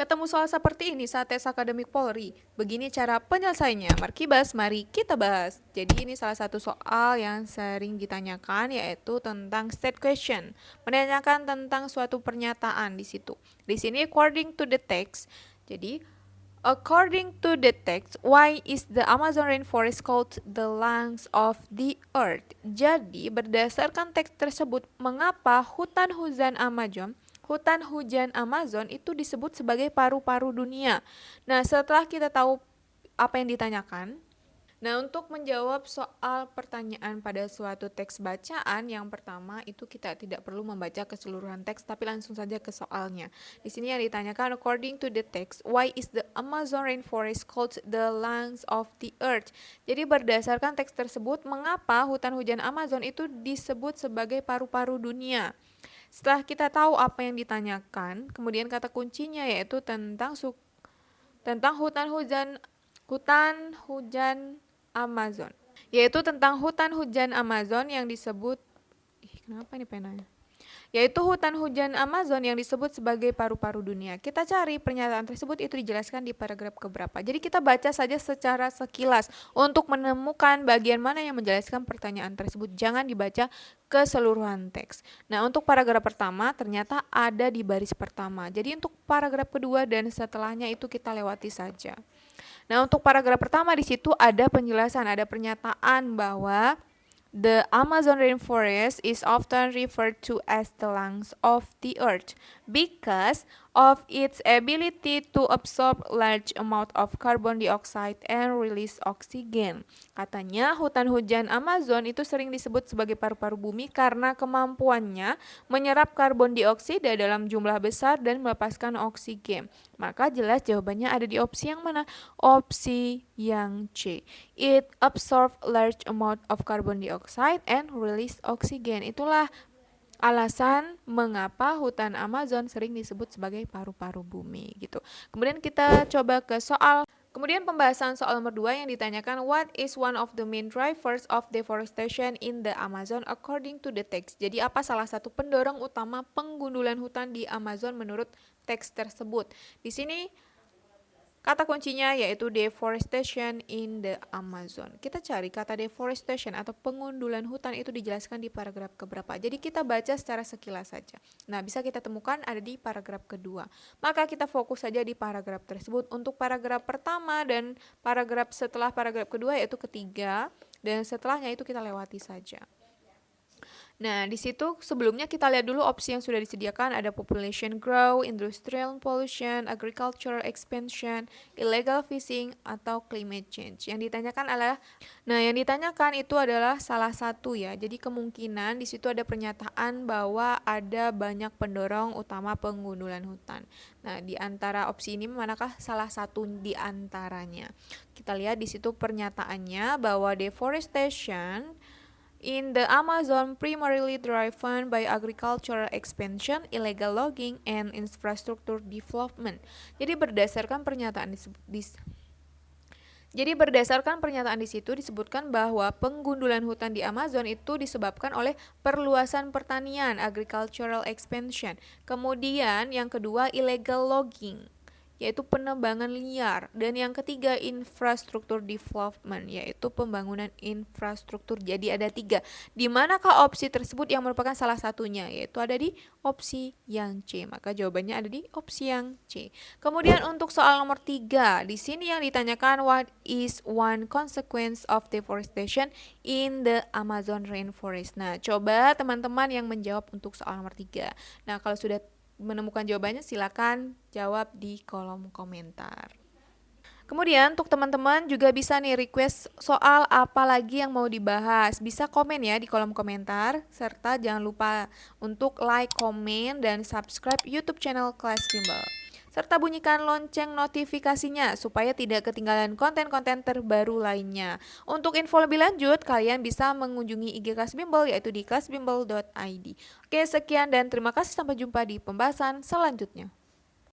Ketemu soal seperti ini saat tes akademik Polri. Begini cara penyelesaiannya. Markibas, mari kita bahas. Jadi ini salah satu soal yang sering ditanyakan yaitu tentang state question. Menanyakan tentang suatu pernyataan di situ. Di sini according to the text. Jadi according to the text, why is the Amazon rainforest called the lungs of the earth? Jadi berdasarkan teks tersebut, mengapa hutan hujan Amazon itu disebut sebagai paru-paru dunia. Nah, setelah kita tahu apa yang ditanyakan, untuk menjawab soal pertanyaan pada suatu teks bacaan, yang pertama itu kita tidak perlu membaca keseluruhan teks, tapi langsung saja ke soalnya. Di sini yang ditanyakan, according to the text, why is the Amazon rainforest called the lungs of the earth? Jadi berdasarkan teks tersebut, mengapa hutan hujan Amazon itu disebut sebagai paru-paru dunia? Setelah kita tahu apa yang ditanyakan, kemudian kata kuncinya yaitu tentang hutan hujan Amazon. Yaitu tentang hutan hujan Amazon yang disebut kenapa ini penanya? Yaitu hutan hujan Amazon yang disebut sebagai paru-paru dunia. Kita cari pernyataan tersebut itu dijelaskan di paragraf keberapa. Jadi kita baca saja secara sekilas untuk menemukan bagian mana yang menjelaskan pertanyaan tersebut. Jangan dibaca keseluruhan teks. Nah, untuk paragraf pertama ternyata ada di baris pertama. Jadi untuk paragraf kedua dan setelahnya itu kita lewati saja. Nah, untuk paragraf pertama di situ ada penjelasan, ada pernyataan bahwa the Amazon rainforest is often referred to as the lungs of the earth because of its ability to absorb large amount of carbon dioxide and release oxygen. Katanya hutan hujan Amazon itu sering disebut sebagai paru-paru bumi karena kemampuannya menyerap karbon dioksida dalam jumlah besar dan melepaskan oksigen. Maka jelas jawabannya ada di opsi yang mana? Opsi yang C. It absorbs large amount of carbon dioxide and release oxygen. Itulah alasan mengapa hutan Amazon sering disebut sebagai paru-paru bumi gitu. Kemudian kita coba ke soal. Kemudian pembahasan soal nomor 2 yang ditanyakan, what is one of the main drivers of deforestation in the Amazon according to the text? Jadi apa salah satu pendorong utama penggundulan hutan di Amazon menurut teks tersebut? Di sini kata kuncinya yaitu deforestation in the Amazon. Kita cari kata deforestation atau pengundulan hutan itu dijelaskan di paragraf keberapa. Jadi kita baca secara sekilas saja. Nah, bisa kita temukan ada di paragraf kedua. Maka kita fokus saja di paragraf tersebut. Untuk paragraf pertama dan paragraf setelah paragraf kedua yaitu ketiga, dan setelahnya itu kita lewati saja. Nah, di situ sebelumnya kita lihat dulu opsi yang sudah disediakan, ada population growth, industrial pollution, agricultural expansion, illegal fishing, atau climate change. Yang ditanyakan itu adalah salah satu ya. Jadi kemungkinan di situ ada pernyataan bahwa ada banyak pendorong utama penggundulan hutan. Nah, di antara opsi ini manakah salah satu di antaranya? Kita lihat di situ pernyataannya bahwa deforestation in the Amazon primarily driven by agricultural expansion, illegal logging, and infrastructure development. Jadi berdasarkan pernyataan di situ disebutkan bahwa penggundulan hutan di Amazon itu disebabkan oleh perluasan pertanian, agricultural expansion. Kemudian yang kedua illegal logging, yaitu penebangan liar, dan yang ketiga infrastruktur development, yaitu pembangunan infrastruktur. Jadi ada 3. Di manakah opsi tersebut yang merupakan salah satunya? Yaitu ada di opsi yang C. Maka jawabannya ada di opsi yang C. Kemudian untuk soal nomor 3, di sini yang ditanyakan, what is one consequence of deforestation in the Amazon rainforest? Nah, coba teman-teman yang menjawab untuk soal nomor 3. Nah, kalau sudah menemukan jawabannya silakan jawab di kolom komentar. Kemudian untuk teman-teman juga bisa nih request soal apa lagi yang mau dibahas. Bisa komen ya di kolom komentar, serta jangan lupa untuk like, komen, dan subscribe YouTube channel Kelas Bimbel. Serta bunyikan lonceng notifikasinya supaya tidak ketinggalan konten-konten terbaru lainnya. Untuk info lebih lanjut, kalian bisa mengunjungi IG Kelas Bimbel yaitu di kelasbimbel.id. Oke, sekian dan terima kasih, sampai jumpa di pembahasan selanjutnya.